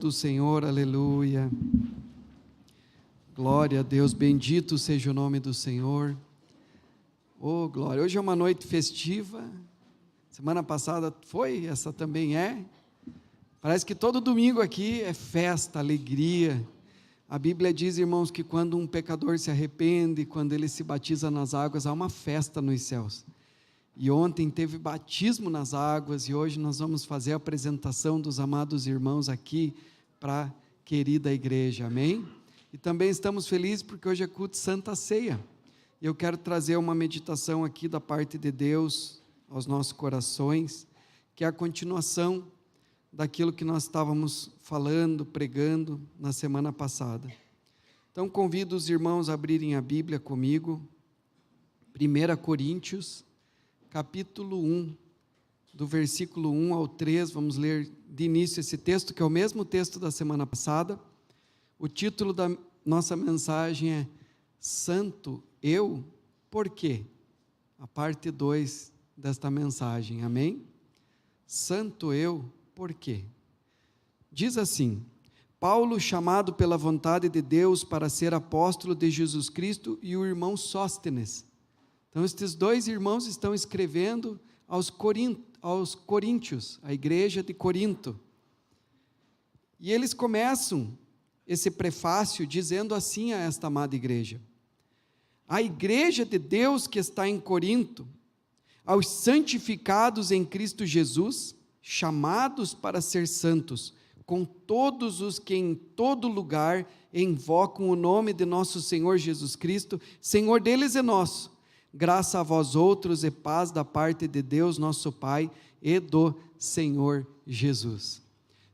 Do Senhor, aleluia, glória a Deus, bendito seja o nome do Senhor, oh glória. Hoje é uma noite festiva, semana passada foi, essa também é, parece que todo domingo aqui é festa, alegria. A Bíblia diz, irmãos, que quando um pecador se arrepende, quando ele se batiza nas águas, há uma festa nos céus. E ontem teve batismo nas águas, e hoje nós vamos fazer a apresentação dos amados irmãos aqui, para a querida igreja, amém? E também estamos felizes porque hoje é culto de Santa Ceia, e eu quero trazer uma meditação aqui da parte de Deus, aos nossos corações, que é a continuação daquilo que nós estávamos falando, pregando na semana passada. Então convido os irmãos a abrirem a Bíblia comigo, 1 Coríntios, capítulo 1, do versículo 1 ao 3, vamos ler de início esse texto, que é o mesmo texto da semana passada. O título da nossa mensagem é Santo Eu, por quê? A parte 2 desta mensagem, amém? Santo Eu, por quê? Diz assim: Paulo, chamado pela vontade de Deus para ser apóstolo de Jesus Cristo, e o irmão Sóstenes. Então estes dois irmãos estão escrevendo aos coríntios, a igreja de Corinto, e eles começam esse prefácio dizendo assim a esta amada igreja: a igreja de Deus que está em Corinto, aos santificados em Cristo Jesus, chamados para ser santos, com todos os que em todo lugar invocam o nome de nosso Senhor Jesus Cristo, Senhor deles e nosso, graça a vós outros e paz da parte de Deus nosso Pai e do Senhor Jesus.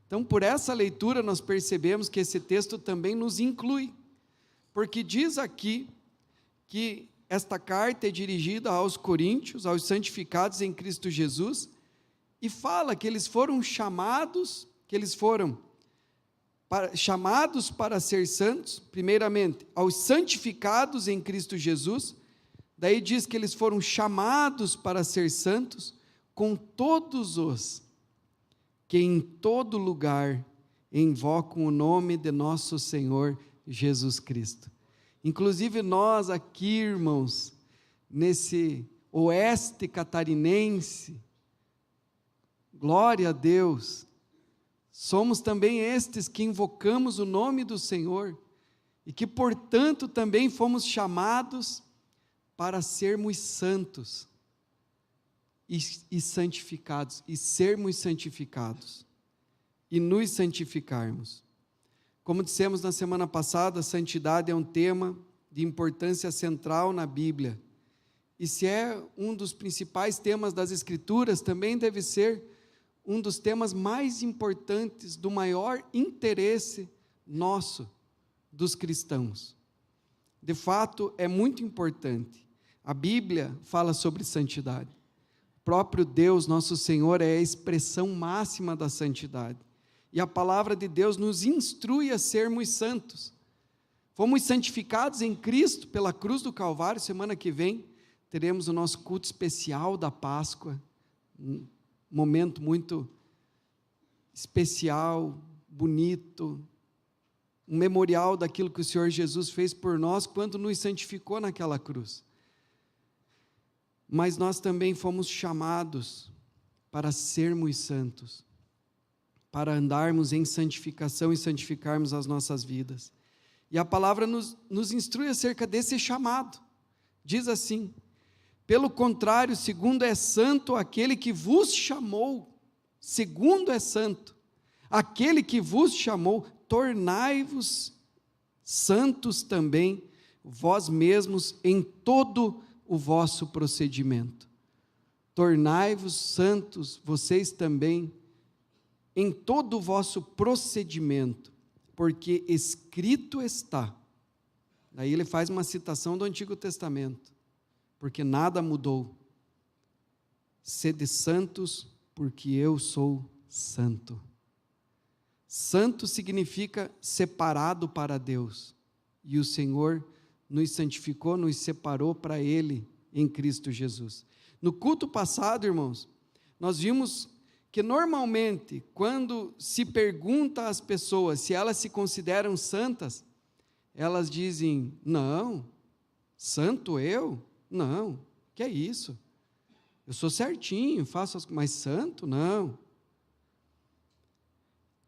Então, por essa leitura nós percebemos que esse texto também nos inclui, porque diz aqui que esta carta é dirigida aos coríntios, aos santificados em Cristo Jesus, e fala que eles foram chamados, chamados para ser santos, primeiramente aos santificados em Cristo Jesus. Daí diz que eles foram chamados para ser santos, com todos os que em todo lugar invocam o nome de nosso Senhor Jesus Cristo. Inclusive nós aqui, irmãos, nesse oeste catarinense, glória a Deus, somos também estes que invocamos o nome do Senhor, e que portanto também fomos chamados para sermos santos e santificados, e sermos santificados, e nos santificarmos. Como dissemos na semana passada, a santidade é um tema de importância central na Bíblia, e se é um dos principais temas das Escrituras, também deve ser um dos temas mais importantes, do maior interesse nosso, dos cristãos. De fato, é muito importante. A Bíblia fala sobre santidade. O próprio Deus, nosso Senhor, é a expressão máxima da santidade. E a palavra de Deus nos instrui a sermos santos. Fomos santificados em Cristo pela cruz do Calvário. Semana que vem teremos o nosso culto especial da Páscoa. Um momento muito especial, bonito. Um memorial daquilo que o Senhor Jesus fez por nós quando nos santificou naquela cruz. Mas nós também fomos chamados para sermos santos, para andarmos em santificação e santificarmos as nossas vidas. E a palavra nos instrui acerca desse chamado. Diz assim: pelo contrário, segundo é santo aquele que vos chamou, segundo é santo aquele que vos chamou, tornai-vos santos também, vós mesmos, em todo o vosso procedimento. Tornai-vos santos, vocês também, em todo o vosso procedimento, porque escrito está. Daí ele faz uma citação do Antigo Testamento, porque nada mudou. Sede santos, porque eu sou santo. Santo significa separado para Deus, e o Senhor nos santificou, nos separou para Ele em Cristo Jesus. No culto passado, irmãos, nós vimos que normalmente, quando se pergunta às pessoas se elas se consideram santas, elas dizem: não, santo eu? Não, que é isso? Eu sou certinho, faço as coisas, mas santo? Não.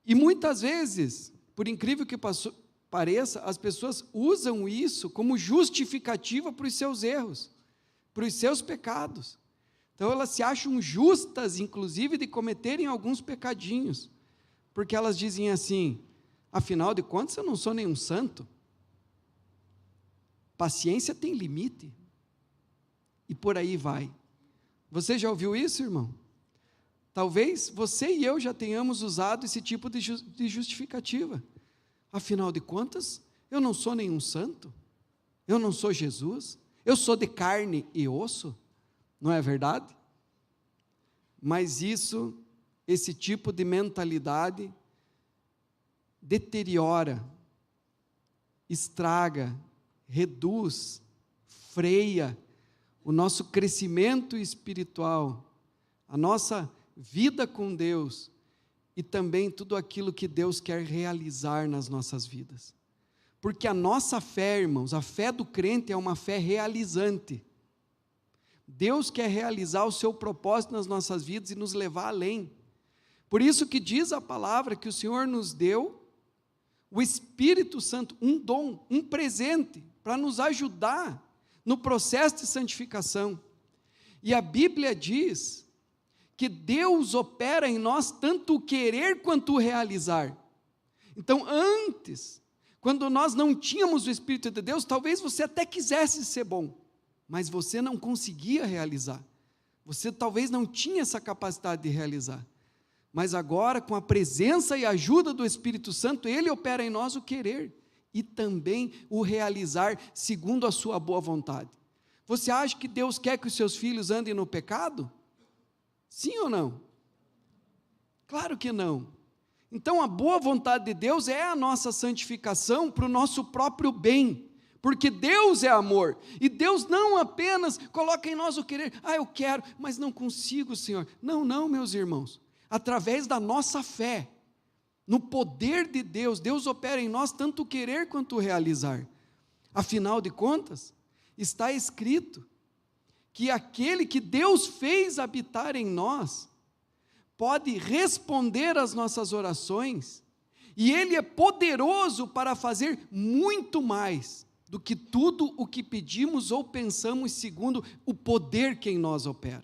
E muitas vezes, por incrível que pareça, as pessoas usam isso como justificativa para os seus erros, para os seus pecados. Então elas se acham justas, inclusive, de cometerem alguns pecadinhos, porque elas dizem assim: afinal de contas eu não sou nenhum santo. Paciência tem limite. E por aí vai. Você já ouviu isso, irmão? Talvez você e eu já tenhamos usado esse tipo de justificativa. Afinal de contas, eu não sou nenhum santo. Eu não sou Jesus. Eu sou de carne e osso. Não é verdade? Mas esse tipo de mentalidade deteriora, estraga, reduz, freia o nosso crescimento espiritual, a nossa vida com Deus e também tudo aquilo que Deus quer realizar nas nossas vidas. Porque a nossa fé, irmãos, a fé do crente é uma fé realizante. Deus quer realizar o seu propósito nas nossas vidas e nos levar além. Por isso que diz a palavra que o Senhor nos deu o Espírito Santo, um dom, um presente, para nos ajudar no processo de santificação. E a Bíblia diz que Deus opera em nós tanto o querer quanto o realizar. Então, antes, quando nós não tínhamos o Espírito de Deus, talvez você até quisesse ser bom, mas você não conseguia realizar. Você talvez não tinha essa capacidade de realizar. Mas agora, com a presença e ajuda do Espírito Santo, Ele opera em nós o querer e também o realizar segundo a sua boa vontade. Você acha que Deus quer que os seus filhos andem no pecado? Sim ou não? Claro que não. Então a boa vontade de Deus é a nossa santificação para o nosso próprio bem, porque Deus é amor, e Deus não apenas coloca em nós o querer: eu quero, mas não consigo, Senhor. Não, meus irmãos, através da nossa fé, no poder de Deus, Deus opera em nós tanto o querer quanto o realizar. Afinal de contas, está escrito que aquele que Deus fez habitar em nós, pode responder às nossas orações, e Ele é poderoso para fazer muito mais do que tudo o que pedimos ou pensamos, segundo o poder que em nós opera.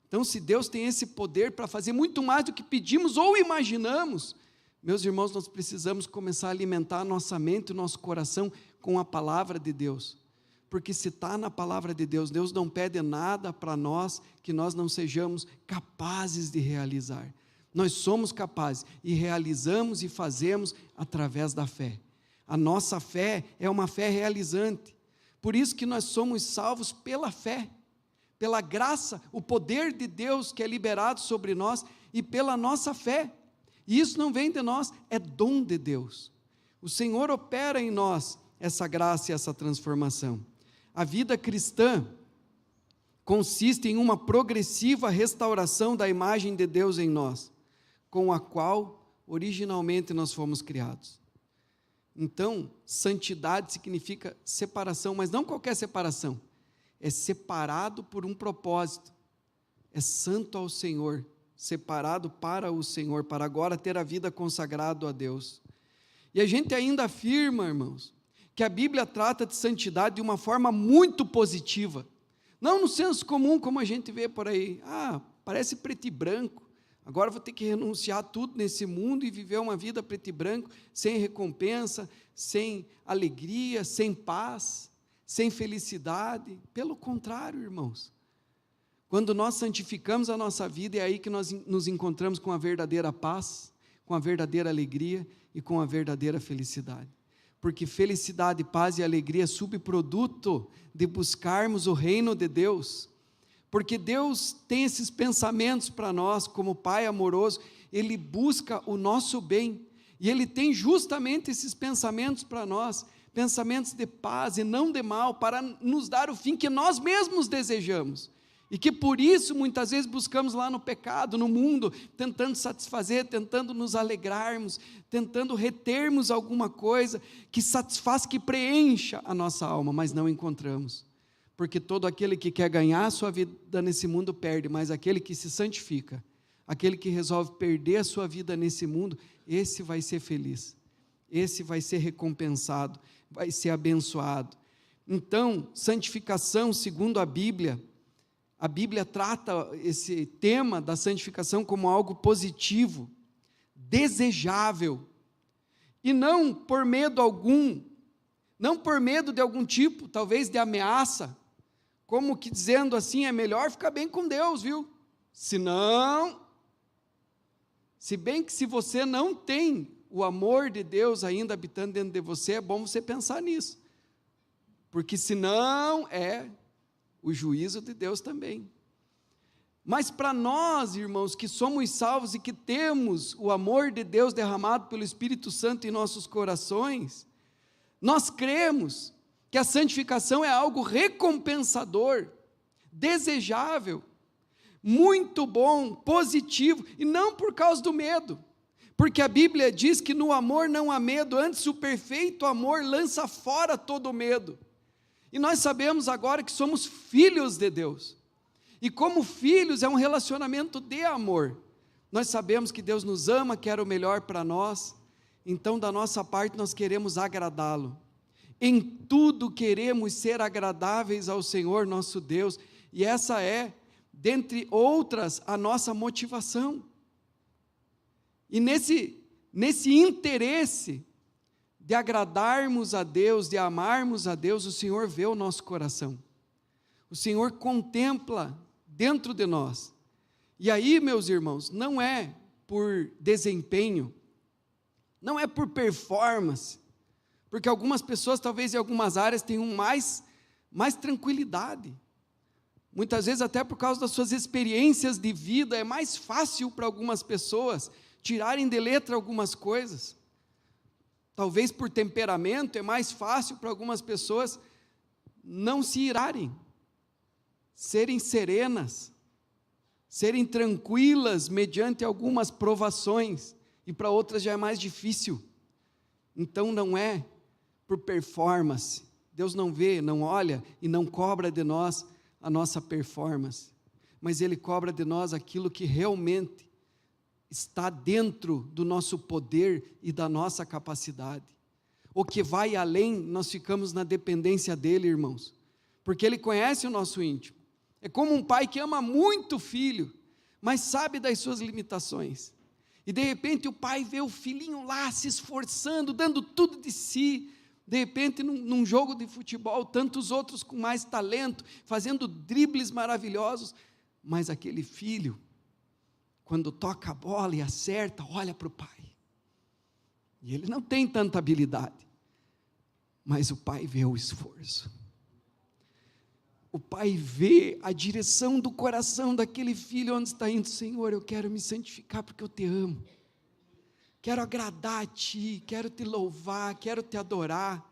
Então, se Deus tem esse poder para fazer muito mais do que pedimos ou imaginamos, meus irmãos, nós precisamos começar a alimentar a nossa mente e o nosso coração com a palavra de Deus. Porque se está na palavra de Deus, Deus não pede nada para nós que nós não sejamos capazes de realizar. Nós somos capazes e realizamos e fazemos através da fé. A nossa fé é uma fé realizante. Por isso que nós somos salvos pela fé, pela graça, o poder de Deus que é liberado sobre nós e pela nossa fé. E isso não vem de nós, é dom de Deus. O Senhor opera em nós essa graça e essa transformação. A vida cristã consiste em uma progressiva restauração da imagem de Deus em nós, com a qual originalmente nós fomos criados. Então, santidade significa separação, mas não qualquer separação. É separado por um propósito. É santo ao Senhor, separado para o Senhor, para agora ter a vida consagrado a Deus. E a gente ainda afirma, irmãos, que a Bíblia trata de santidade de uma forma muito positiva. Não no senso comum, como a gente vê por aí. Parece preto e branco. Agora vou ter que renunciar a tudo nesse mundo e viver uma vida preto e branco, sem recompensa, sem alegria, sem paz, sem felicidade. Pelo contrário, irmãos. Quando nós santificamos a nossa vida, é aí que nós nos encontramos com a verdadeira paz, com a verdadeira alegria e com a verdadeira felicidade. Porque felicidade, paz e alegria é subproduto de buscarmos o reino de Deus. Porque Deus tem esses pensamentos para nós, como Pai amoroso, Ele busca o nosso bem, e Ele tem justamente esses pensamentos para nós, pensamentos de paz e não de mal, para nos dar o fim que nós mesmos desejamos. E que por isso muitas vezes buscamos lá no pecado, no mundo, tentando satisfazer, tentando nos alegrarmos, tentando retermos alguma coisa que satisfaça, que preencha a nossa alma, mas não encontramos. Porque todo aquele que quer ganhar a sua vida nesse mundo perde, mas aquele que se santifica, aquele que resolve perder a sua vida nesse mundo, esse vai ser feliz, esse vai ser recompensado, vai ser abençoado. Então, santificação, segundo a Bíblia trata esse tema da santificação como algo positivo, desejável, e não por medo algum, não por medo de algum tipo, talvez de ameaça, como que dizendo assim, é melhor ficar bem com Deus, viu? Senão, se bem que se você não tem o amor de Deus ainda habitando dentro de você, é bom você pensar nisso, porque senão é o juízo de Deus também. Mas para nós, irmãos, que somos salvos e que temos o amor de Deus derramado pelo Espírito Santo em nossos corações, nós cremos que a santificação é algo recompensador, desejável, muito bom, positivo, e não por causa do medo, porque a Bíblia diz que no amor não há medo, antes o perfeito amor lança fora todo medo. E nós sabemos agora que somos filhos de Deus, e como filhos é um relacionamento de amor. Nós sabemos que Deus nos ama, quer o melhor para nós, então da nossa parte nós queremos agradá-lo. Em tudo queremos ser agradáveis ao Senhor nosso Deus, e essa é, dentre outras, a nossa motivação. E nesse interesse de agradarmos a Deus, de amarmos a Deus, o Senhor vê o nosso coração, o Senhor contempla dentro de nós, e aí, meus irmãos, não é por desempenho, não é por performance, porque algumas pessoas, talvez em algumas áreas, tenham mais tranquilidade, muitas vezes até por causa das suas experiências de vida, é mais fácil para algumas pessoas tirarem de letra algumas coisas, talvez por temperamento, é mais fácil para algumas pessoas não se irarem, serem serenas, serem tranquilas mediante algumas provações, e para outras já é mais difícil. Então não é por performance, Deus não vê, não olha e não cobra de nós a nossa performance, mas Ele cobra de nós aquilo que realmente está dentro do nosso poder e da nossa capacidade. O que vai além, nós ficamos na dependência dEle, irmãos, porque Ele conhece o nosso íntimo. É como um pai que ama muito o filho, mas sabe das suas limitações, e de repente o pai vê o filhinho lá se esforçando, dando tudo de si, de repente num jogo de futebol, tantos outros com mais talento, fazendo dribles maravilhosos, mas aquele filho, quando toca a bola e acerta, olha para o pai, e ele não tem tanta habilidade, mas o pai vê o esforço, o pai vê a direção do coração daquele filho, onde está indo. Senhor, eu quero me santificar porque eu te amo, quero agradar a ti, quero te louvar, quero te adorar.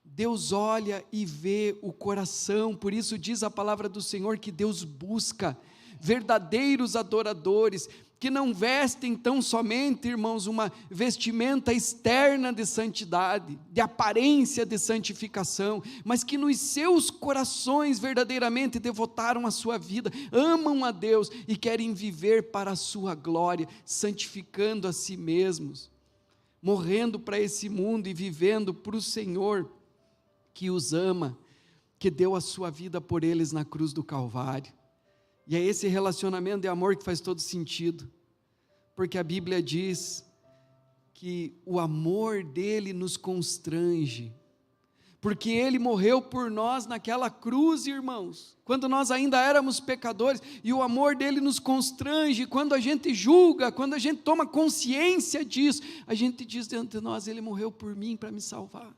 Deus olha e vê o coração, por isso diz a palavra do Senhor que Deus busca verdadeiros adoradores, que não vestem tão somente, irmãos, uma vestimenta externa de santidade, de aparência de santificação, mas que nos seus corações verdadeiramente devotaram a sua vida, amam a Deus e querem viver para a sua glória, santificando a si mesmos, morrendo para esse mundo e vivendo para o Senhor que os ama, que deu a sua vida por eles na cruz do Calvário. E é esse relacionamento de amor que faz todo sentido, porque a Bíblia diz que o amor dele nos constrange, porque ele morreu por nós naquela cruz, irmãos, quando nós ainda éramos pecadores, e o amor dele nos constrange. Quando a gente julga, quando a gente toma consciência disso, a gente diz dentro de nós: ele morreu por mim para me salvar.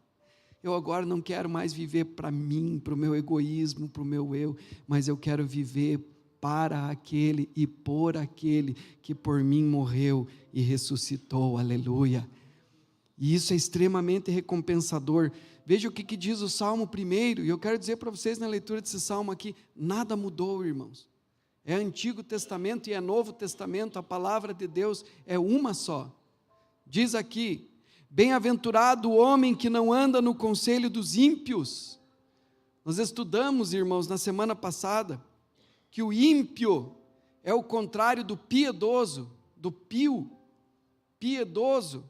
Eu agora não quero mais viver para mim, para o meu egoísmo, para o meu eu, mas eu quero viver para aquele e por aquele que por mim morreu e ressuscitou, aleluia. E isso é extremamente recompensador. Veja o que diz o Salmo 1, e eu quero dizer para vocês na leitura desse Salmo aqui, nada mudou, irmãos. É Antigo Testamento e é Novo Testamento, a palavra de Deus é uma só. Diz aqui: bem-aventurado o homem que não anda no conselho dos ímpios. Nós estudamos, irmãos, na semana passada, que o ímpio é o contrário do piedoso, do pio. Piedoso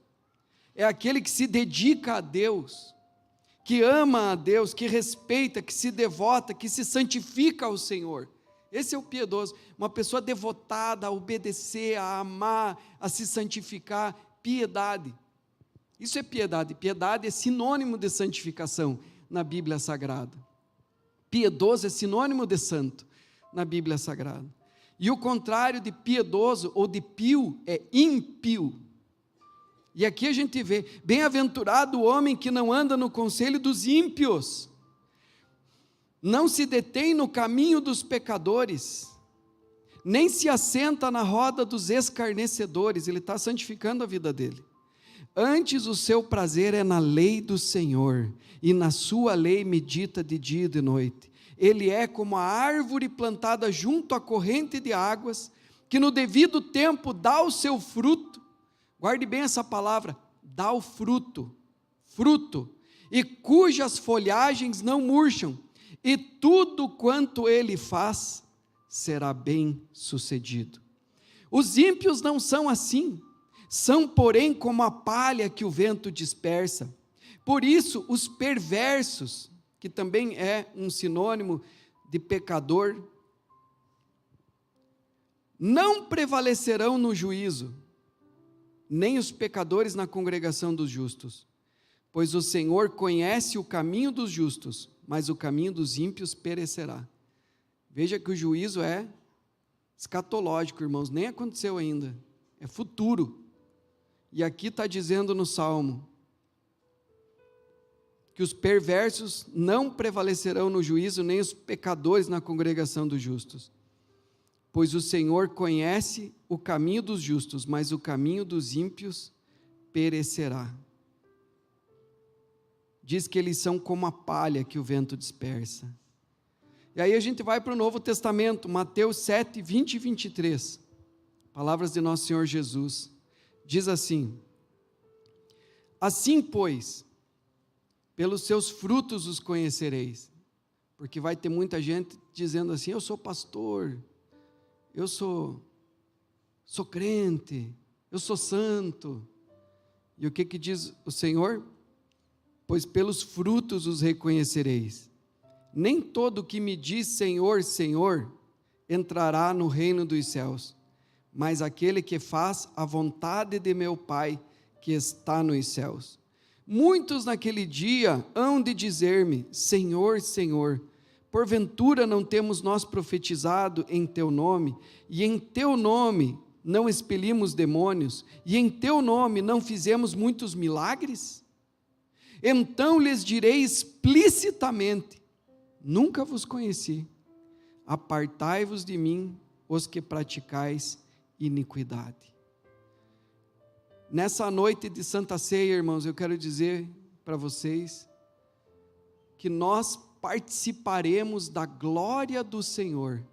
é aquele que se dedica a Deus, que ama a Deus, que respeita, que se devota, que se santifica ao Senhor. Esse é o piedoso, uma pessoa devotada a obedecer, a amar, a se santificar. Piedade, isso é piedade. Piedade é sinônimo de santificação na Bíblia Sagrada. Piedoso é sinônimo de santo na Bíblia Sagrada. E o contrário de piedoso ou de pio é ímpio. E aqui a gente vê: bem-aventurado o homem que não anda no conselho dos ímpios, não se detém no caminho dos pecadores, nem se assenta na roda dos escarnecedores. Ele está santificando a vida dele. Antes o seu prazer é na lei do Senhor, e na sua lei medita de dia e de noite. Ele é como a árvore plantada junto à corrente de águas, que no devido tempo dá o seu fruto. Guarde bem essa palavra: dá o fruto, fruto, e cujas folhagens não murcham, e tudo quanto ele faz será bem sucedido. Os ímpios não são assim, são porém como a palha que o vento dispersa. Por isso os perversos, que também é um sinônimo de pecador, não prevalecerão no juízo, nem os pecadores na congregação dos justos. Pois o Senhor conhece o caminho dos justos, mas o caminho dos ímpios perecerá. Veja que o juízo é escatológico, irmãos, nem aconteceu ainda, é futuro. E aqui está dizendo no Salmo, que os perversos não prevalecerão no juízo, nem os pecadores na congregação dos justos. Pois o Senhor conhece o caminho dos justos, mas o caminho dos ímpios perecerá. Diz que eles são como a palha que o vento dispersa. E aí a gente vai para o Novo Testamento, Mateus 7, 20 e 23. Palavras de nosso Senhor Jesus. Diz assim: assim, pois, pelos seus frutos os conhecereis. Porque vai ter muita gente dizendo assim: eu sou pastor, eu sou crente, eu sou santo. E o que diz o Senhor? Pois pelos frutos os reconhecereis. Nem todo que me diz Senhor, Senhor, entrará no reino dos céus, mas aquele que faz a vontade de meu Pai que está nos céus. Muitos naquele dia hão de dizer-me: Senhor, Senhor, porventura não temos nós profetizado em teu nome, e em teu nome não expelimos demônios, e em teu nome não fizemos muitos milagres? Então lhes direi explicitamente: nunca vos conheci, apartai-vos de mim, os que praticais iniquidade. Nessa noite de Santa Ceia, irmãos, eu quero dizer para vocês que nós participaremos da glória do Senhor,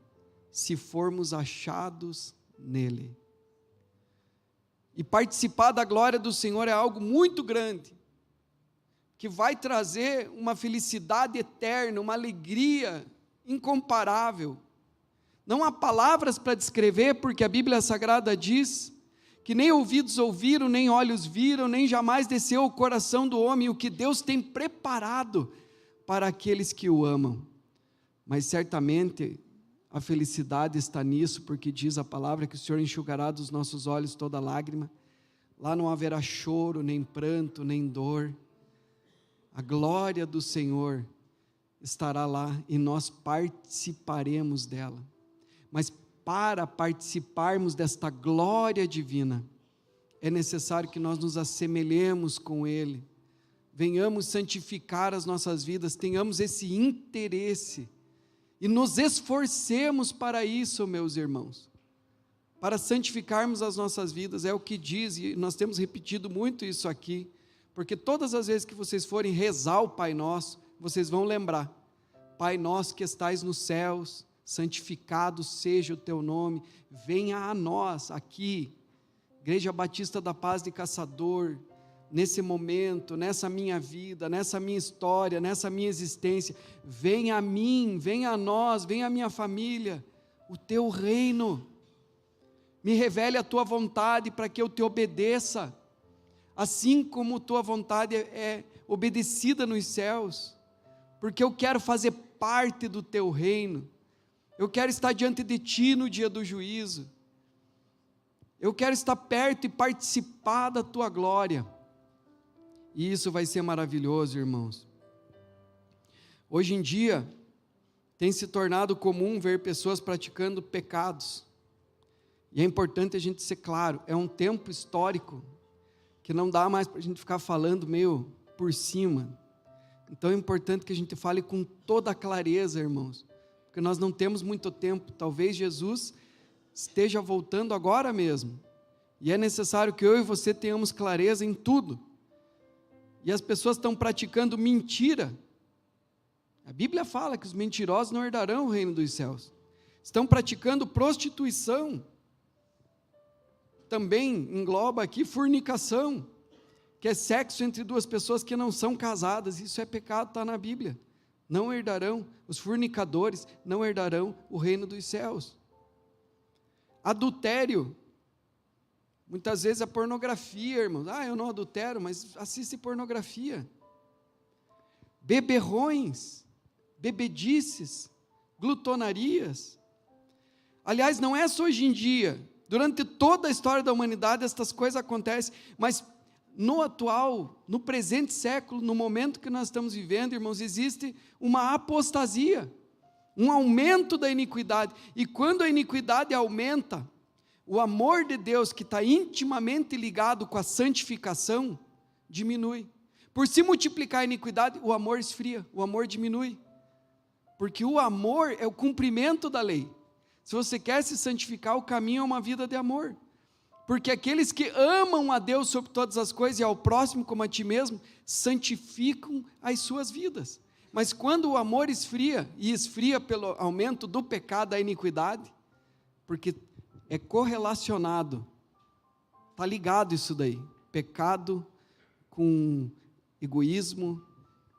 se formos achados nele. E participar da glória do Senhor é algo muito grande, que vai trazer uma felicidade eterna, uma alegria incomparável. Não há palavras para descrever, porque a Bíblia Sagrada diz que nem ouvidos ouviram, nem olhos viram, nem jamais desceu ao coração do homem o que Deus tem preparado para aqueles que o amam. Mas certamente a felicidade está nisso, porque diz a palavra que o Senhor enxugará dos nossos olhos toda lágrima. Lá não haverá choro, nem pranto, nem dor. A glória do Senhor estará lá e nós participaremos dela. Mas para participarmos desta glória divina, é necessário que nós nos assemelhemos com Ele, venhamos santificar as nossas vidas, tenhamos esse interesse e nos esforcemos para isso, meus irmãos, para santificarmos as nossas vidas. É o que diz, e nós temos repetido muito isso aqui, porque todas as vezes que vocês forem rezar o Pai Nosso, vocês vão lembrar: Pai nosso que estais nos céus, santificado seja o teu nome, venha a nós aqui, Igreja Batista da Paz de Caçador, nesse momento, nessa minha vida, nessa minha história, nessa minha existência, venha a mim, venha a nós, venha a minha família, o teu reino, me revele a tua vontade para que eu te obedeça, assim como tua vontade é obedecida nos céus, porque eu quero fazer parte do teu reino, eu quero estar diante de ti no dia do juízo, eu quero estar perto e participar da tua glória, e isso vai ser maravilhoso, irmãos. Hoje em dia, tem se tornado comum ver pessoas praticando pecados, e é importante a gente ser claro, é um tempo histórico, que não dá mais para a gente ficar falando meio por cima, então é importante que a gente fale com toda a clareza, irmãos, porque nós não temos muito tempo, talvez Jesus esteja voltando agora mesmo, e é necessário que eu e você tenhamos clareza em tudo, e as pessoas estão praticando mentira, a Bíblia fala que os mentirosos não herdarão o reino dos céus, estão praticando prostituição, também engloba aqui fornicação, que é sexo entre duas pessoas que não são casadas, isso é pecado, está na Bíblia, não herdarão, os fornicadores não herdarão o reino dos céus, adultério, muitas vezes a pornografia, irmãos, eu não adultero, mas assiste pornografia, beberrões, bebedices, glutonarias, aliás, não é só hoje em dia, durante toda a história da humanidade estas coisas acontecem, mas no atual, no presente século, no momento que nós estamos vivendo, irmãos, existe uma apostasia, um aumento da iniquidade, e quando a iniquidade aumenta, o amor de Deus, que está intimamente ligado com a santificação, diminui. Por se multiplicar a iniquidade, o amor esfria, o amor diminui. Porque o amor é o cumprimento da lei. Se você quer se santificar, o caminho é uma vida de amor. Porque aqueles que amam a Deus sobre todas as coisas e ao próximo como a ti mesmo, santificam as suas vidas. Mas quando o amor esfria, e esfria pelo aumento do pecado, da iniquidade, porque é correlacionado, está ligado isso daí, pecado com egoísmo,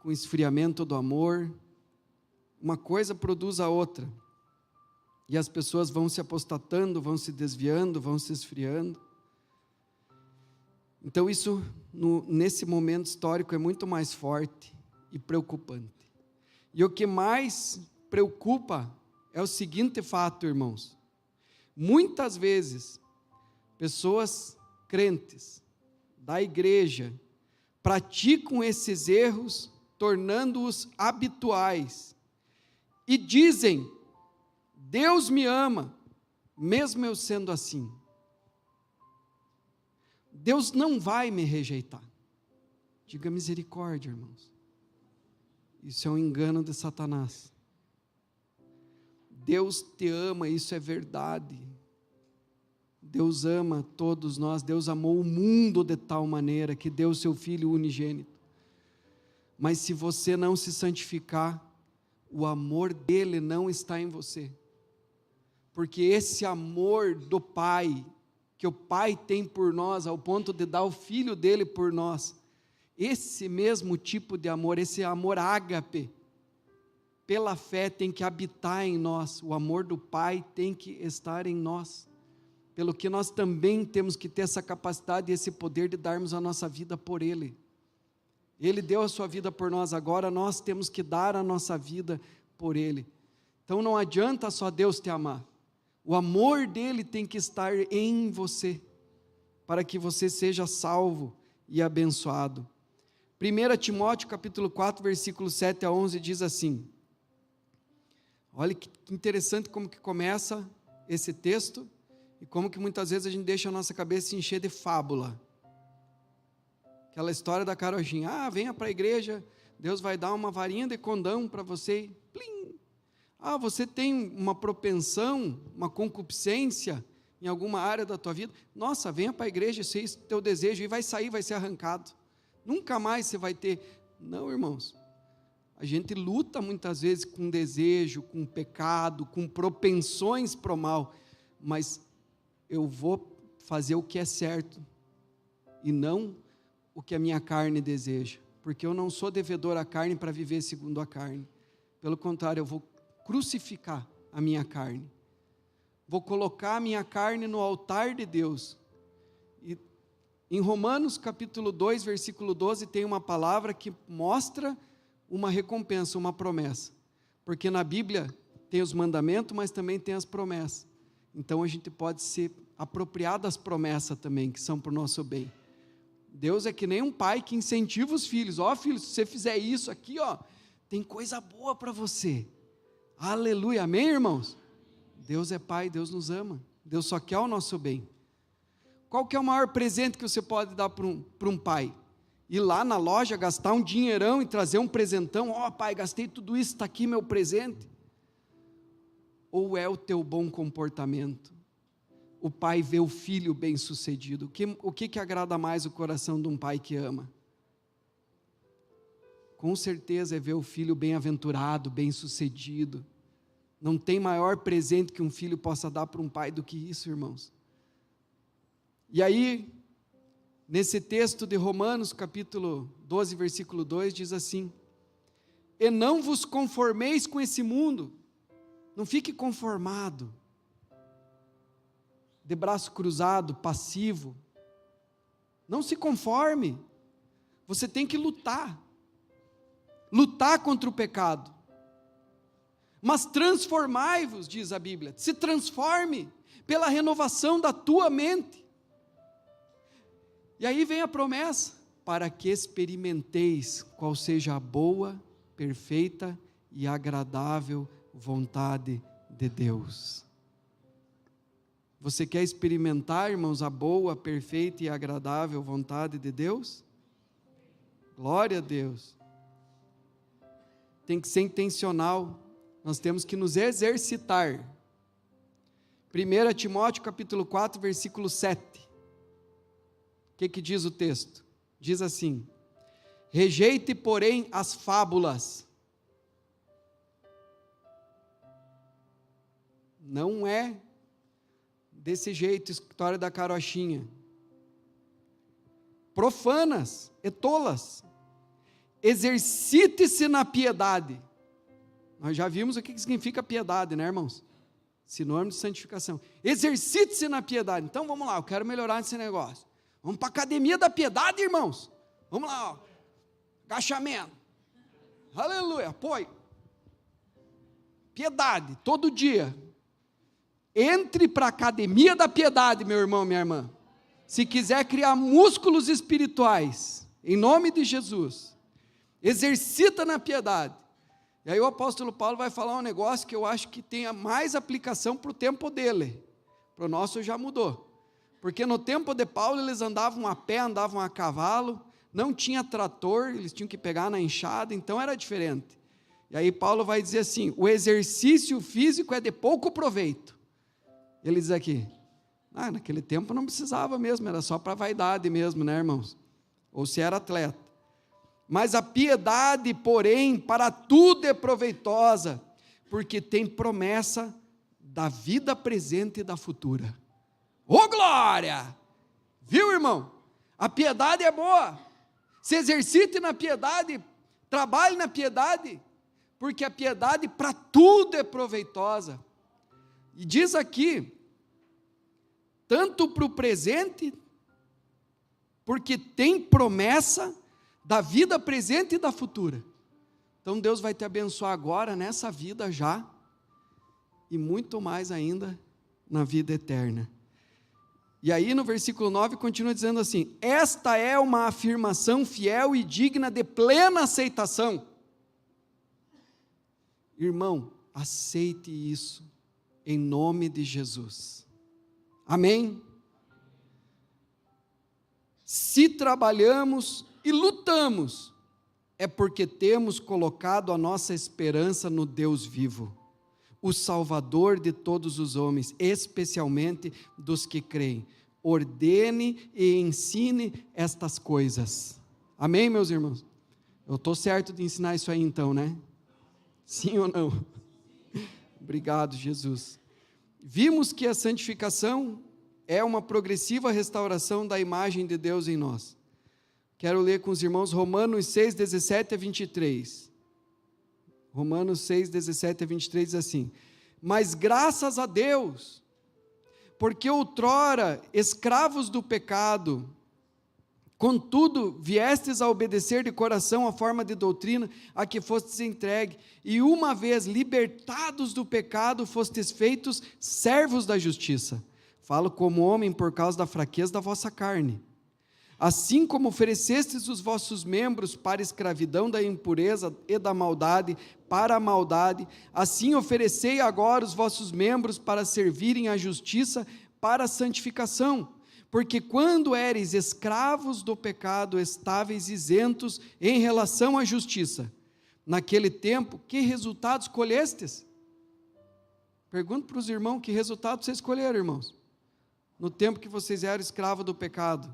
com esfriamento do amor, uma coisa produz a outra, e as pessoas vão se apostatando, vão se desviando, vão se esfriando, então isso, nesse momento histórico, é muito mais forte e preocupante, e o que mais preocupa é o seguinte fato, irmãos, muitas vezes, pessoas crentes, da igreja, praticam esses erros, tornando-os habituais, e dizem, Deus me ama, mesmo eu sendo assim, Deus não vai me rejeitar, diga misericórdia, irmãos, isso é um engano de Satanás, Deus te ama, isso é verdade, Deus ama todos nós, Deus amou o mundo de tal maneira, que deu o seu Filho unigênito, mas se você não se santificar, o amor dele não está em você, porque esse amor do Pai, que o Pai tem por nós, ao ponto de dar o Filho dele por nós, esse mesmo tipo de amor, esse amor ágape, pela fé tem que habitar em nós, o amor do Pai tem que estar em nós, pelo que nós também temos que ter essa capacidade e esse poder de darmos a nossa vida por Ele, Ele deu a sua vida por nós, agora nós temos que dar a nossa vida por Ele, então não adianta só Deus te amar, o amor dele tem que estar em você, para que você seja salvo e abençoado. 1 Timóteo capítulo 4, versículo 7 a 11 diz assim, olha que interessante como que começa esse texto, e como que muitas vezes a gente deixa a nossa cabeça se encher de fábula, aquela história da carochinha, venha para a igreja, Deus vai dar uma varinha de condão para você, plim, você tem uma propensão, uma concupiscência em alguma área da tua vida, nossa, venha para a igreja, se esse é o teu desejo, e vai sair, vai ser arrancado, nunca mais você vai ter, não, irmãos, A gente luta muitas vezes com desejo, com pecado, com propensões para o mal, mas eu vou fazer o que é certo e não o que a minha carne deseja, porque eu não sou devedor à carne para viver segundo a carne. Pelo contrário, eu vou crucificar a minha carne, vou colocar a minha carne no altar de Deus. E em Romanos capítulo 2, versículo 12, tem uma palavra que mostra uma recompensa, uma promessa, porque na Bíblia tem os mandamentos, mas também tem as promessas, então a gente pode se apropriar das promessas também, que são para o nosso bem. Deus é que nem um pai que incentiva os filhos, filho, se você fizer isso aqui, tem coisa boa para você, aleluia, amém, irmãos? Deus é pai, Deus nos ama, Deus só quer o nosso bem. Qual que é o maior presente que você pode dar para um pai? Ir lá na loja, gastar um dinheirão e trazer um presentão, pai, gastei tudo isso, está aqui meu presente? Ou é o teu bom comportamento? O pai vê o filho bem sucedido, o que agrada mais o coração de um pai que ama? Com certeza é ver o filho bem-aventurado, bem-sucedido. Não tem maior presente que um filho possa dar para um pai do que isso, irmãos. E aí, nesse texto de Romanos, capítulo 12, versículo 2, diz assim: e não vos conformeis com esse mundo, não fique conformado, de braço cruzado, passivo, não se conforme, você tem que lutar contra o pecado, mas transformai-vos, diz a Bíblia, se transforme pela renovação da tua mente. E aí vem a promessa, para que experimenteis qual seja a boa, perfeita e agradável vontade de Deus. Você quer experimentar, irmãos, a boa, perfeita e agradável vontade de Deus? Glória a Deus. Tem que ser intencional, nós temos que nos exercitar. 1 Timóteo capítulo 4, versículo 7. O que diz o texto? Diz assim: rejeite, porém, as fábulas. Não é desse jeito, história da carochinha. Profanas e tolas. Exercite-se na piedade. Nós já vimos o que significa piedade, né, irmãos? Sinônimo de santificação. Exercite-se na piedade. Então vamos lá, eu quero melhorar esse negócio. Vamos para a academia da piedade, irmãos. Vamos lá, agachamento. Aleluia, apoio. Piedade, todo dia. Entre para a academia da piedade, meu irmão, minha irmã. Se quiser criar músculos espirituais, em nome de Jesus, exercita na piedade. E aí o apóstolo Paulo vai falar um negócio que eu acho que tenha mais aplicação para o tempo dele. Para o nosso já mudou. Porque no tempo de Paulo eles andavam a pé, andavam a cavalo, não tinha trator, eles tinham que pegar na enxada, então era diferente. E aí Paulo vai dizer assim: o exercício físico é de pouco proveito. Ele diz aqui, naquele tempo não precisava mesmo, era só para vaidade mesmo, né, irmãos? Ou se era atleta. Mas a piedade, porém, para tudo é proveitosa, porque tem promessa da vida presente e da futura. Ô glória! Viu, irmão? A piedade é boa. Se exercite na piedade, trabalhe na piedade, porque a piedade para tudo é proveitosa. E diz aqui, tanto para o presente, porque tem promessa da vida presente e da futura. Então Deus vai te abençoar agora, nessa vida já, e muito mais ainda na vida eterna. E aí no versículo 9 continua dizendo assim: esta é uma afirmação fiel e digna de plena aceitação. Irmão, aceite isso, em nome de Jesus. Amém? Se trabalhamos e lutamos, é porque temos colocado a nossa esperança no Deus vivo, o Salvador de todos os homens, especialmente dos que creem. Ordene e ensine estas coisas. Amém, meus irmãos? Eu estou certo de ensinar isso aí então, né? Sim ou não? Obrigado, Jesus. Vimos que a santificação é uma progressiva restauração da imagem de Deus em nós. Quero ler com os irmãos Romanos 6, 17 a 23. Romanos 6, 17 a 23 diz assim: mas graças a Deus, porque outrora escravos do pecado, contudo viestes a obedecer de coração a forma de doutrina a que fostes entregue, e uma vez libertados do pecado, fostes feitos servos da justiça. Falo como homem por causa da fraqueza da vossa carne. Assim como oferecestes os vossos membros para a escravidão da impureza e da maldade, para a maldade, assim oferecei agora os vossos membros para servirem à justiça, para a santificação. Porque quando éreis escravos do pecado, estáveis isentos em relação à justiça. Naquele tempo, que resultados colhestes? Pergunto para os irmãos, que resultados vocês escolheram, irmãos? No tempo que vocês eram escravos do pecado.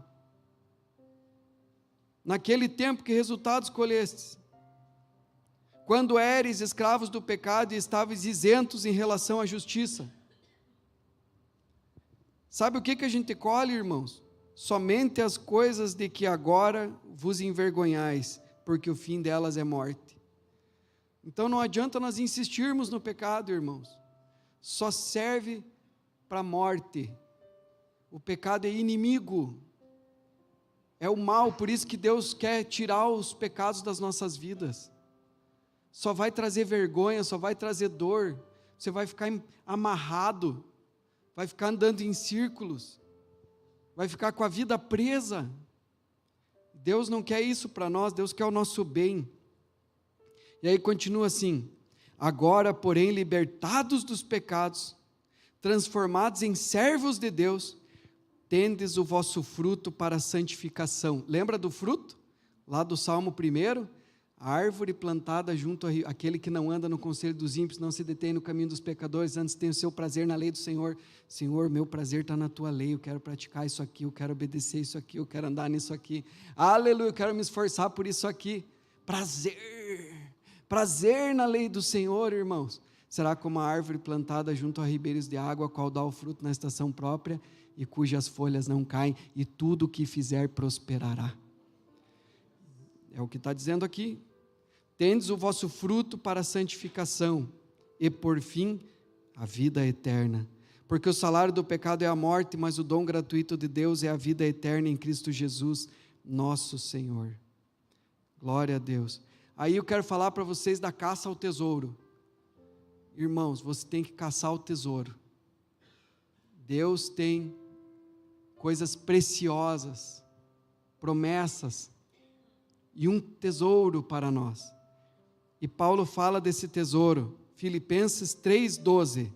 Naquele tempo, que resultados colhestes? Quando éreis escravos do pecado e estáveis isentos em relação à justiça. Sabe o que a gente colhe, irmãos? Somente as coisas de que agora vos envergonhais, porque o fim delas é morte. Então não adianta nós insistirmos no pecado, irmãos. Só serve para a morte. O pecado é inimigo. É o mal, por isso que Deus quer tirar os pecados das nossas vidas. Só vai trazer vergonha, só vai trazer dor. Você vai ficar amarrado, vai ficar andando em círculos, vai ficar com a vida presa. Deus não quer isso para nós, Deus quer o nosso bem. E aí continua assim: agora, porém, libertados dos pecados, transformados em servos de Deus, tendes o vosso fruto para a santificação. Lembra do fruto? Lá do Salmo 1, a árvore plantada junto àquele que não anda no conselho dos ímpios, não se detém no caminho dos pecadores, antes tem o seu prazer na lei do Senhor. Senhor, meu prazer está na tua lei, eu quero praticar isso aqui, eu quero obedecer isso aqui, eu quero andar nisso aqui. Aleluia, eu quero me esforçar por isso aqui. Prazer na lei do Senhor, irmãos. Será como a árvore plantada junto a ribeiros de água, a qual dá o fruto na estação própria, e cujas folhas não caem, e tudo o que fizer prosperará. É o que está dizendo aqui. Tendes o vosso fruto para a santificação, e por fim, a vida eterna. Porque o salário do pecado é a morte, mas o dom gratuito de Deus é a vida eterna em Cristo Jesus, nosso Senhor. Glória a Deus. Aí eu quero falar para vocês da caça ao tesouro. Irmãos, você tem que caçar o tesouro. Deus tem coisas preciosas, promessas, e um tesouro para nós. E Paulo fala desse tesouro, Filipenses 3,12,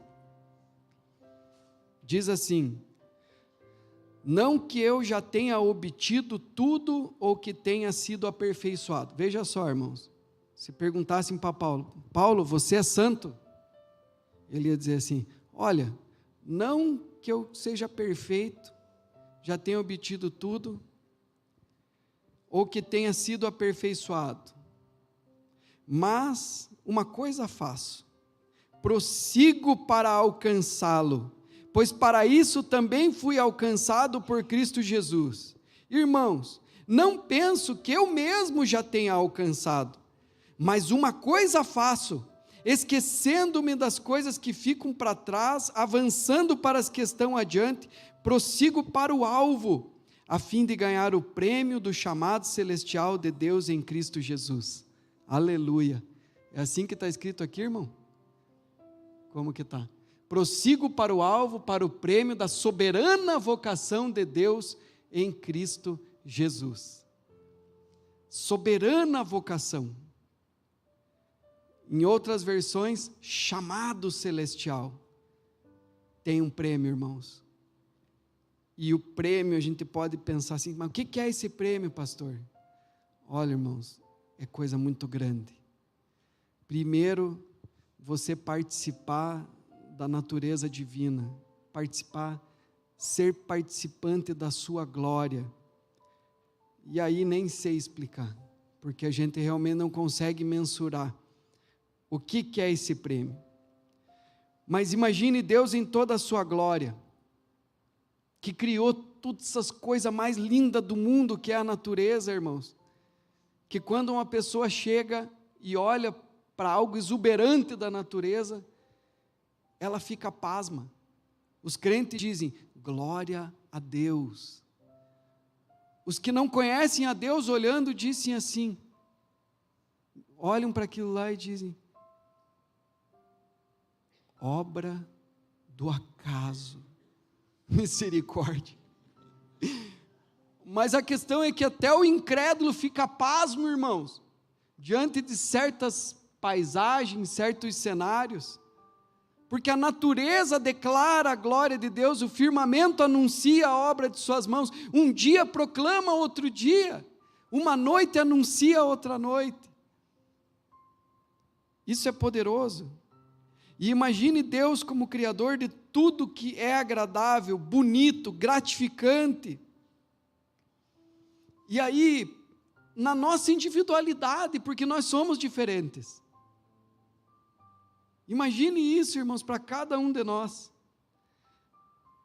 diz assim: não que eu já tenha obtido tudo, ou que tenha sido aperfeiçoado. Veja só, irmãos, se perguntassem para Paulo: Paulo, você é santo? Ele ia dizer assim: olha, não que eu seja perfeito, já tenha obtido tudo, ou que tenha sido aperfeiçoado, mas uma coisa faço, prossigo para alcançá-lo, pois para isso também fui alcançado por Cristo Jesus. Irmãos, não penso que eu mesmo já tenha alcançado, mas uma coisa faço, esquecendo-me das coisas que ficam para trás, avançando para as que estão adiante, prossigo para o alvo, a fim de ganhar o prêmio do chamado celestial de Deus em Cristo Jesus. Aleluia. É assim que está escrito aqui, irmão? Como que está? Prossigo para o alvo, para o prêmio da soberana vocação de Deus em Cristo Jesus. Soberana vocação. Em outras versões, chamado celestial. Tem um prêmio, irmãos. E o prêmio, a gente pode pensar assim: mas o que é esse prêmio, pastor? Olha, irmãos, é coisa muito grande. Primeiro, você participar da natureza divina, ser participante da sua glória. E aí nem sei explicar. porque a gente realmente não consegue mensurar o que é esse prêmio. Mas imagine Deus em toda a sua glória, que criou todas essas coisas mais lindas do mundo, que é a natureza, irmãos, que quando uma pessoa chega e olha para algo exuberante da natureza, ela fica pasma. Os crentes dizem, glória a Deus. Os que não conhecem a Deus, olhando, dizem assim, olham para aquilo lá e dizem, obra do acaso, misericórdia. Mas a questão é que até o incrédulo fica pasmo, irmãos, diante de certas paisagens, certos cenários, porque a natureza declara a glória de Deus, o firmamento anuncia a obra de suas mãos, um dia proclama outro dia, uma noite anuncia outra noite. Isso é poderoso. E imagine Deus como Criador de tudo que é agradável, bonito, gratificante. E aí, na nossa individualidade, porque nós somos diferentes. Imagine isso, irmãos, para cada um de nós.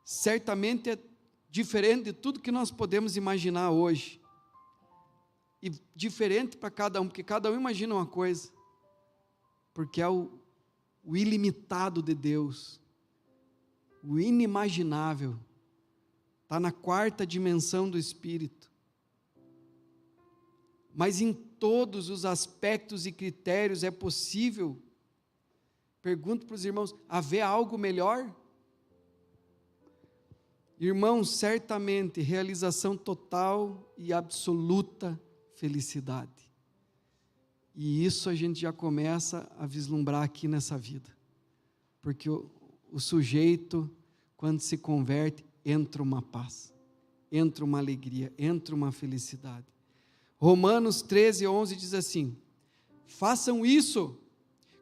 Certamente é diferente de tudo que nós podemos imaginar hoje. E diferente para cada um, porque cada um imagina uma coisa. Porque é o ilimitado de Deus, o inimaginável, está na quarta dimensão do Espírito. Mas em todos os aspectos e critérios é possível, pergunto para os irmãos, haver algo melhor? Irmãos, certamente realização total e absoluta felicidade. E isso a gente já começa a vislumbrar aqui nessa vida. Porque o sujeito, quando se converte, entra uma paz, entra uma alegria, entra uma felicidade. Romanos 13:11 diz assim, façam isso,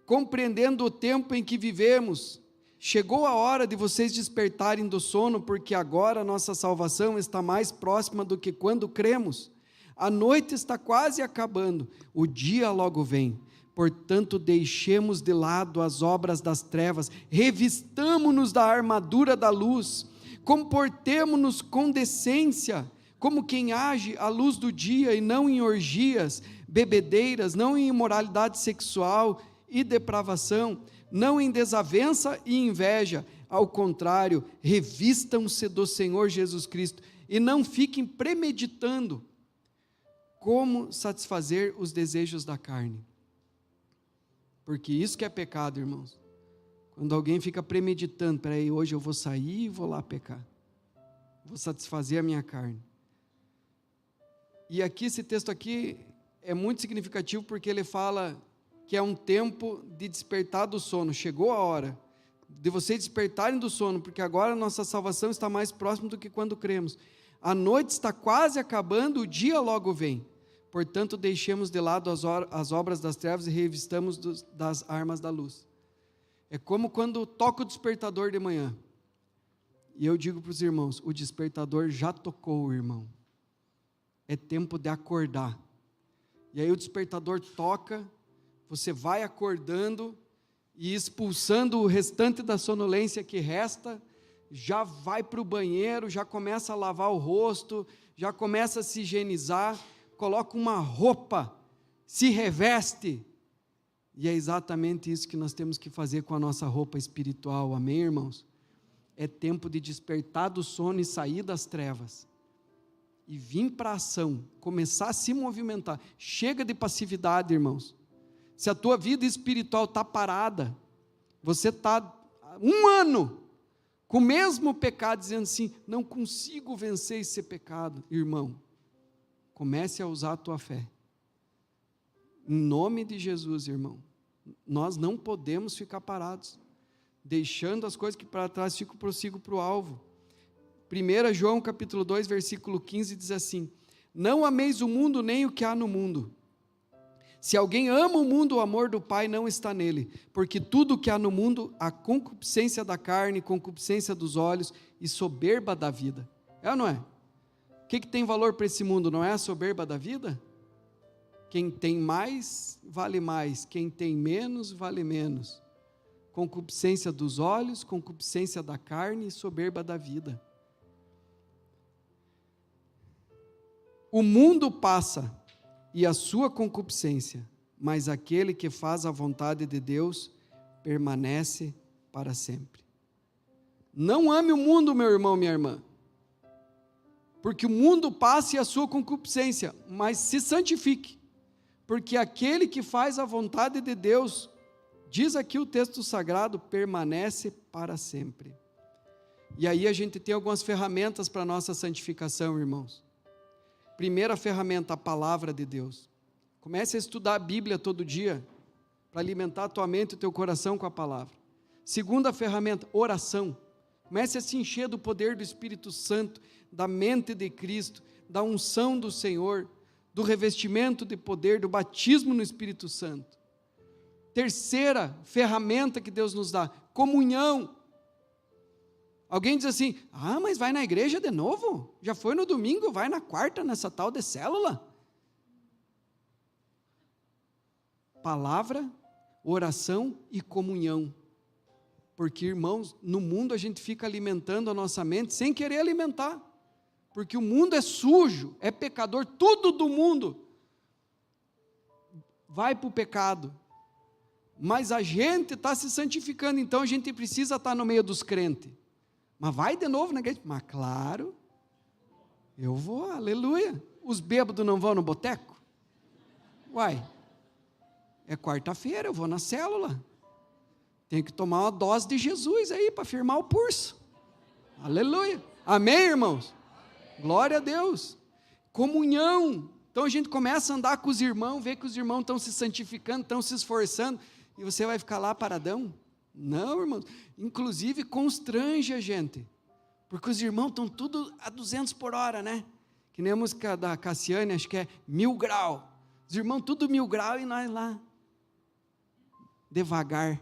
compreendendo o tempo em que vivemos. Chegou a hora de vocês despertarem do sono, porque agora nossa salvação está mais próxima do que quando cremos. A noite está quase acabando, o dia logo vem. Portanto, deixemos de lado as obras das trevas, revistamo-nos da armadura da luz, comportemo-nos com decência, como quem age à luz do dia e não em orgias, bebedeiras, não em imoralidade sexual e depravação, não em desavença e inveja. Ao contrário, revistam-se do Senhor Jesus Cristo e não fiquem premeditando como satisfazer os desejos da carne. Porque isso que é pecado, irmãos. Quando alguém fica premeditando, peraí, hoje eu vou sair e vou lá pecar. Vou satisfazer a minha carne. E aqui, esse texto aqui é muito significativo porque ele fala que é um tempo de despertar do sono. Chegou a hora de vocês despertarem do sono, porque agora a nossa salvação está mais próxima do que quando cremos. A noite está quase acabando, o dia logo vem. Portanto, deixemos de lado as obras das trevas e revistamos das armas da luz. É como quando toca o despertador de manhã. E eu digo para os irmãos, o despertador já tocou, irmão. É tempo de acordar. E aí o despertador toca, você vai acordando e expulsando o restante da sonolência que resta, já vai para o banheiro, já começa a lavar o rosto, já começa a se higienizar, coloca uma roupa, se reveste, e é exatamente isso que nós temos que fazer com a nossa roupa espiritual, amém, irmãos? É tempo de despertar do sono e sair das trevas, e vir para a ação, começar a se movimentar. Chega de passividade, irmãos. Se a tua vida espiritual está parada, você está há 1 ano com o mesmo pecado, dizendo assim, não consigo vencer esse pecado, irmão. Comece a usar a tua fé. Em nome de Jesus, irmão. Nós não podemos ficar parados, deixando as coisas que para trás prossigo para o alvo. 1 João capítulo 2, versículo 15 diz assim, não ameis o mundo nem o que há no mundo. Se alguém ama o mundo, o amor do Pai não está nele, porque tudo o que há no mundo, a concupiscência da carne, concupiscência dos olhos e soberba da vida. É ou não é? O que tem valor para esse mundo? Não é a soberba da vida? Quem tem mais, vale mais. Quem tem menos, vale menos. Concupiscência dos olhos, concupiscência da carne e soberba da vida. O mundo passa e a sua concupiscência, mas aquele que faz a vontade de Deus permanece para sempre. Não ame o mundo, meu irmão, minha irmã, porque o mundo passa e a sua concupiscência, mas se santifique, porque aquele que faz a vontade de Deus, diz aqui o texto sagrado, permanece para sempre. E aí a gente tem algumas ferramentas para a nossa santificação, irmãos. Primeira ferramenta, a palavra de Deus. Comece a estudar a Bíblia todo dia, para alimentar a tua mente e o teu coração com a palavra. Segunda ferramenta, oração. Comece a se encher do poder do Espírito Santo, da mente de Cristo, da unção do Senhor, do revestimento de poder, do batismo no Espírito Santo. Terceira ferramenta que Deus nos dá, comunhão. Alguém diz assim, mas vai na igreja de novo? Já foi no domingo, vai na quarta, nessa tal de célula? Palavra, oração e comunhão. Porque, irmãos, no mundo a gente fica alimentando a nossa mente sem querer alimentar. Porque o mundo é sujo, é pecador, tudo do mundo vai para o pecado. Mas a gente está se santificando, então a gente precisa estar no meio dos crentes. Mas vai de novo na igreja? Mas claro, eu vou, aleluia. Os bêbados não vão no boteco? Uai, é quarta-feira, eu vou na célula. Tenho que tomar uma dose de Jesus aí para firmar o pulso. Aleluia. Amém, irmãos? Glória a Deus. Comunhão. Então a gente começa a andar com os irmãos, ver que os irmãos estão se santificando, estão se esforçando, e você vai ficar lá paradão? Não, irmãos. Inclusive constrange a gente, porque os irmãos estão tudo a 200 por hora, né? Que nem a música da Cassiane, acho que é 1000 graus. Os irmãos tudo 1000 graus e nós lá, devagar.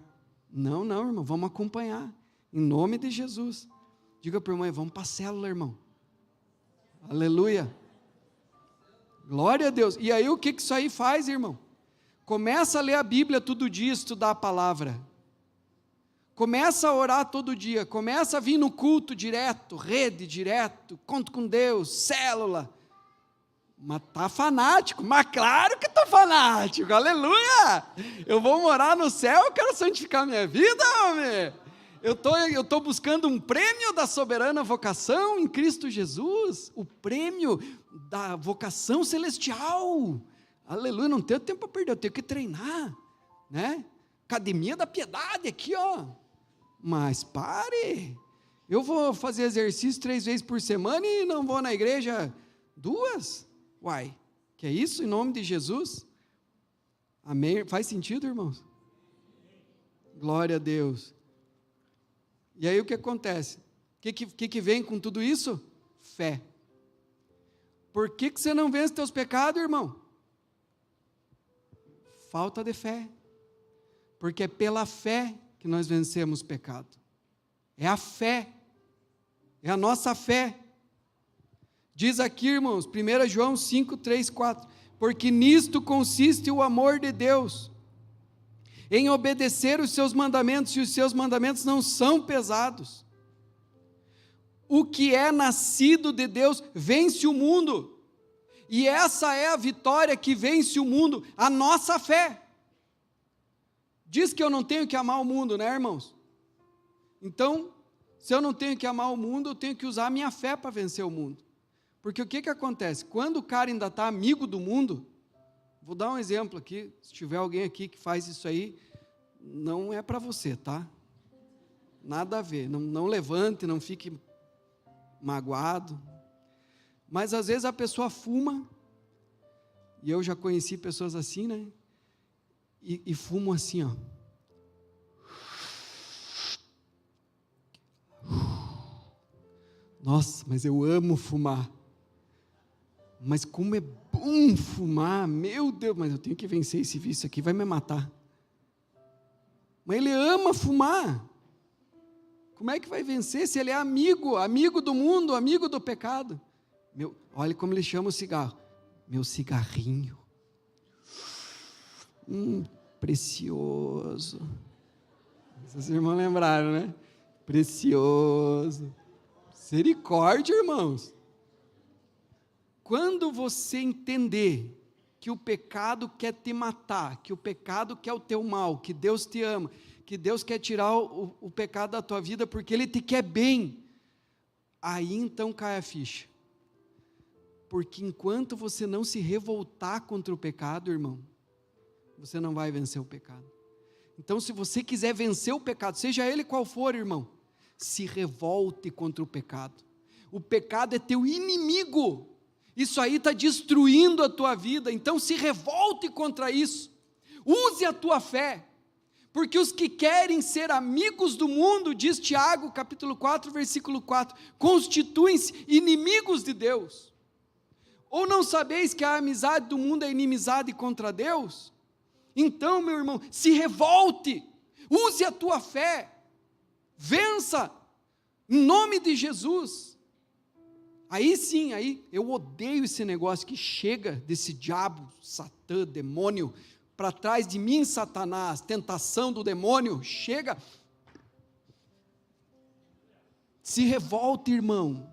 Não, irmão, vamos acompanhar, em nome de Jesus. Diga para o irmão, vamos para a célula, irmão. Aleluia. Glória a Deus. E aí o que isso aí faz, irmão? Começa a ler a Bíblia todo dia, estudar a palavra. Começa a orar todo dia, começa a vir no culto direto, rede direto, conto com Deus, célula. Mas está fanático, mas claro que estou fanático, aleluia! Eu vou morar no céu, eu quero santificar minha vida, homem! Eu estou buscando um prêmio da soberana vocação em Cristo Jesus, o prêmio da vocação celestial, aleluia, não tenho tempo para perder, eu tenho que treinar, né? Academia da piedade aqui, ó. Mas pare, eu vou fazer exercício 3 vezes por semana e não vou na igreja 2? Uai, que é isso em nome de Jesus? Amém? Faz sentido, irmãos? Glória a Deus. E aí o que acontece? O que vem com tudo isso? Fé. Por que você não vence teus pecados, irmão? Falta de fé. Porque é pela fé que nós vencemos o pecado. É a fé. É a nossa fé. Diz aqui, irmãos, 1 João 5, 3, 4. Porque nisto consiste o amor de Deus, em obedecer os seus mandamentos, e os seus mandamentos não são pesados. O que é nascido de Deus vence o mundo. E essa é a vitória que vence o mundo, a nossa fé. Diz que eu não tenho que amar o mundo, né, irmãos? Então, se eu não tenho que amar o mundo, eu tenho que usar a minha fé para vencer o mundo. Porque o que acontece? Quando o cara ainda está amigo do mundo, vou dar um exemplo aqui, se tiver alguém aqui que faz isso aí, não é para você, tá? Nada a ver, não levante, não fique magoado. Mas às vezes a pessoa fuma, e eu já conheci pessoas assim, né? E fumam assim, ó. Nossa, mas eu amo fumar. Mas como é bom fumar, meu Deus, mas eu tenho que vencer esse vício aqui, vai me matar. Mas ele ama fumar. Como é que vai vencer se ele é amigo do mundo, amigo do pecado? Olha como ele chama o cigarro. Meu cigarrinho. Precioso. Vocês irmãos lembraram, né? Precioso. Misericórdia, irmãos. Quando você entender que o pecado quer te matar, que o pecado quer o teu mal, que Deus te ama, que Deus quer tirar o pecado da tua vida porque Ele te quer bem, aí então cai a ficha. Porque enquanto você não se revoltar contra o pecado, irmão, você não vai vencer o pecado. Então, se você quiser vencer o pecado, seja ele qual for, irmão, se revolte contra o pecado. O pecado é teu inimigo. Isso aí está destruindo a tua vida. Então, se revolte contra isso. Use a tua fé. Porque os que querem ser amigos do mundo, diz Tiago, capítulo 4, versículo 4, constituem-se inimigos de Deus. Ou não sabeis que a amizade do mundo é inimizade contra Deus? Então, meu irmão, se revolte, use a tua fé, vença, em nome de Jesus. Aí sim, aí eu odeio esse negócio que chega desse diabo, Satã, demônio, para trás de mim, Satanás, tentação do demônio, chega. Se revolte, irmão,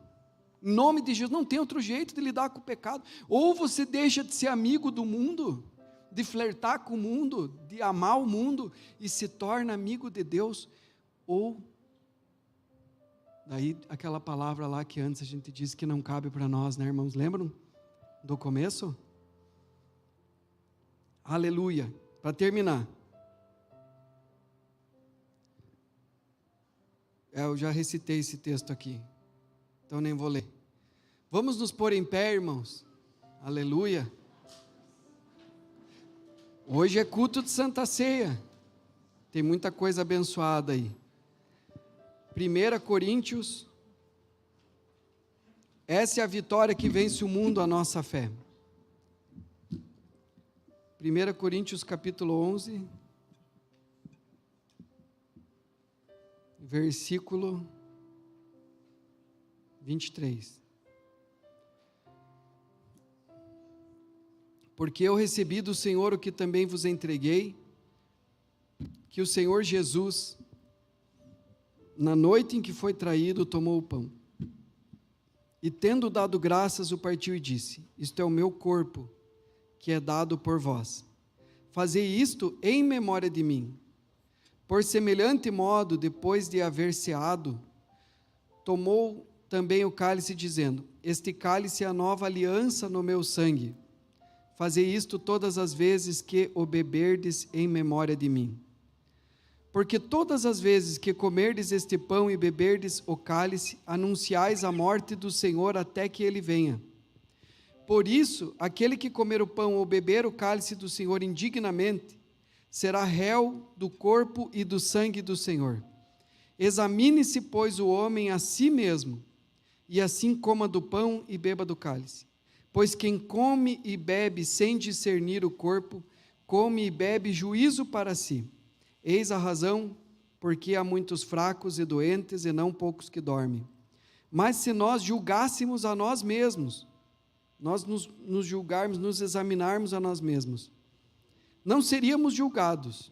em nome de Jesus. Não tem outro jeito de lidar com o pecado. Ou você deixa de ser amigo do mundo, de flertar com o mundo, de amar o mundo, e se torna amigo de Deus, ou, daí aquela palavra lá que antes a gente disse que não cabe para nós, né, irmãos, lembram do começo? Aleluia. Para terminar, eu já recitei esse texto aqui, então nem vou ler. Vamos nos pôr em pé, irmãos. Aleluia. Hoje é culto de Santa Ceia, tem muita coisa abençoada aí. 1 Coríntios, essa é a vitória que vence o mundo, a nossa fé. 1 Coríntios capítulo 11, versículo 23. Porque eu recebi do Senhor o que também vos entreguei, que o Senhor Jesus, na noite em que foi traído, tomou o pão, e tendo dado graças, o partiu e disse: isto é o meu corpo, que é dado por vós. Fazei isto em memória de mim. Por semelhante modo, depois de haver ceado, tomou também o cálice, dizendo: este cálice é a nova aliança no meu sangue. Fazei isto todas as vezes que o beberdes em memória de mim. Porque todas as vezes que comerdes este pão e beberdes o cálice, anunciais a morte do Senhor até que Ele venha. Por isso, aquele que comer o pão ou beber o cálice do Senhor indignamente, será réu do corpo e do sangue do Senhor. Examine-se, pois, o homem a si mesmo, e assim coma do pão e beba do cálice. Pois quem come e bebe sem discernir o corpo, come e bebe juízo para si. Eis a razão, porque há muitos fracos e doentes, e não poucos que dormem. Mas se nós julgássemos a nós mesmos, nós nos julgarmos, nos examinarmos a nós mesmos, não seríamos julgados.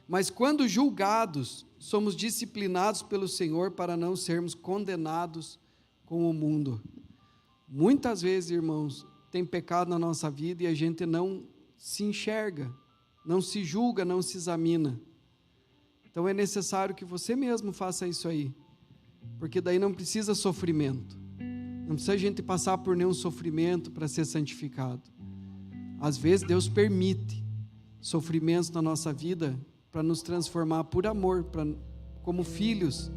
Mas quando julgados, somos disciplinados pelo Senhor para não sermos condenados com o mundo. Muitas vezes, irmãos, tem pecado na nossa vida e a gente não se enxerga, não se julga, não se examina. Então é necessário que você mesmo faça isso aí, porque daí não precisa sofrimento, não precisa a gente passar por nenhum sofrimento para ser santificado. Às vezes Deus permite sofrimentos na nossa vida para nos transformar por amor, como filhos,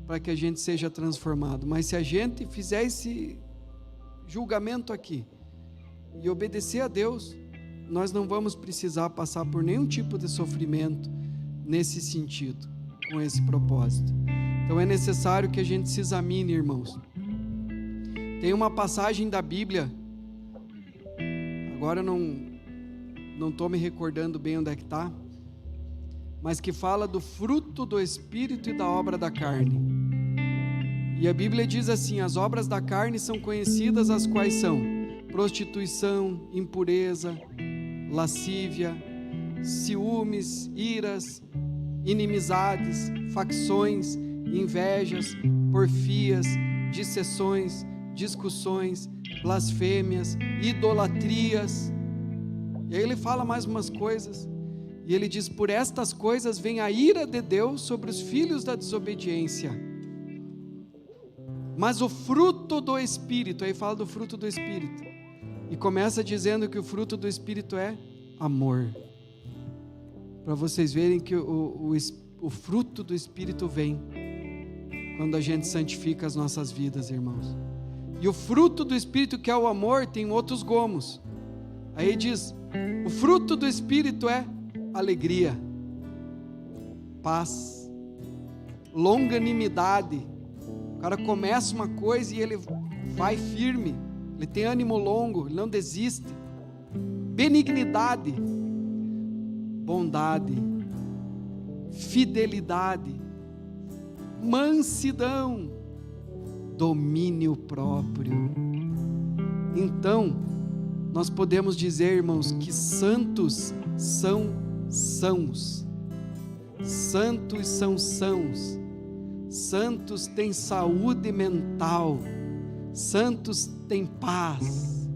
para que a gente seja transformado. Mas se a gente fizer esse julgamento aqui e obedecer a Deus, nós não vamos precisar passar por nenhum tipo de sofrimento nesse sentido, com esse propósito. Então é necessário que a gente se examine, irmãos. Tem uma passagem da Bíblia, agora eu não estou me recordando bem onde é que está, mas que fala do fruto do Espírito e da obra da carne. E a Bíblia diz assim: as obras da carne são conhecidas, as quais são prostituição, impureza, lascívia, ciúmes, iras, inimizades, facções, invejas, porfias, dissensões, discussões, blasfêmias, idolatrias. E aí ele fala mais umas coisas, e ele diz: por estas coisas vem a ira de Deus sobre os filhos da desobediência. Mas o fruto do Espírito, aí fala do fruto do Espírito, e começa dizendo que o fruto do Espírito é amor, para vocês verem que o fruto do Espírito vem quando a gente santifica as nossas vidas, irmãos. E o fruto do Espírito, que é o amor, tem outros gomos. Aí diz: o fruto do Espírito é alegria, paz, longanimidade. O cara começa uma coisa e ele vai firme, ele tem ânimo longo, ele não desiste. Benignidade, bondade, fidelidade, mansidão, domínio próprio. Então, nós podemos dizer, irmãos, que santos são sãos. Santos são sãos. Santos têm saúde mental. Santos têm paz.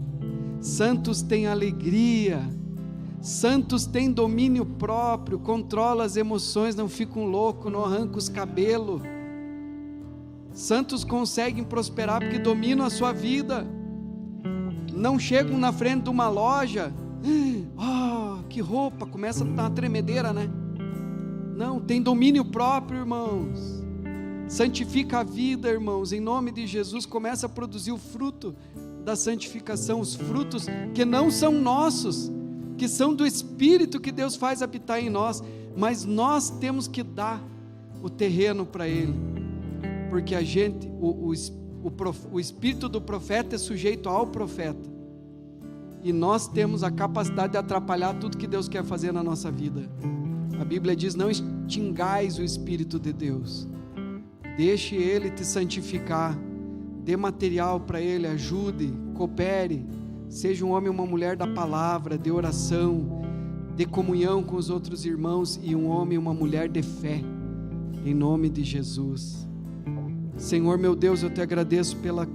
Santos têm alegria. Santos têm domínio próprio, controlam as emoções, não ficam loucos, não arrancam os cabelos. Santos conseguem prosperar porque dominam a sua vida. Não chegam na frente de uma loja, que roupa, começa a dar uma tremedeira, né? Não, tem domínio próprio, irmãos. Santifica a vida, irmãos, em nome de Jesus. Começa a produzir o fruto da santificação, os frutos que não são nossos, que são do Espírito que Deus faz habitar em nós, mas nós temos que dar o terreno para Ele, porque a gente, o espírito do profeta é sujeito ao profeta, e nós temos a capacidade de atrapalhar tudo que Deus quer fazer na nossa vida. A Bíblia diz: não extingais o Espírito de Deus, deixe Ele te santificar, dê material para Ele, ajude, coopere, seja um homem ou uma mulher da palavra, de oração, de comunhão com os outros irmãos, e um homem e uma mulher de fé, em nome de Jesus. Senhor meu Deus, eu te agradeço pela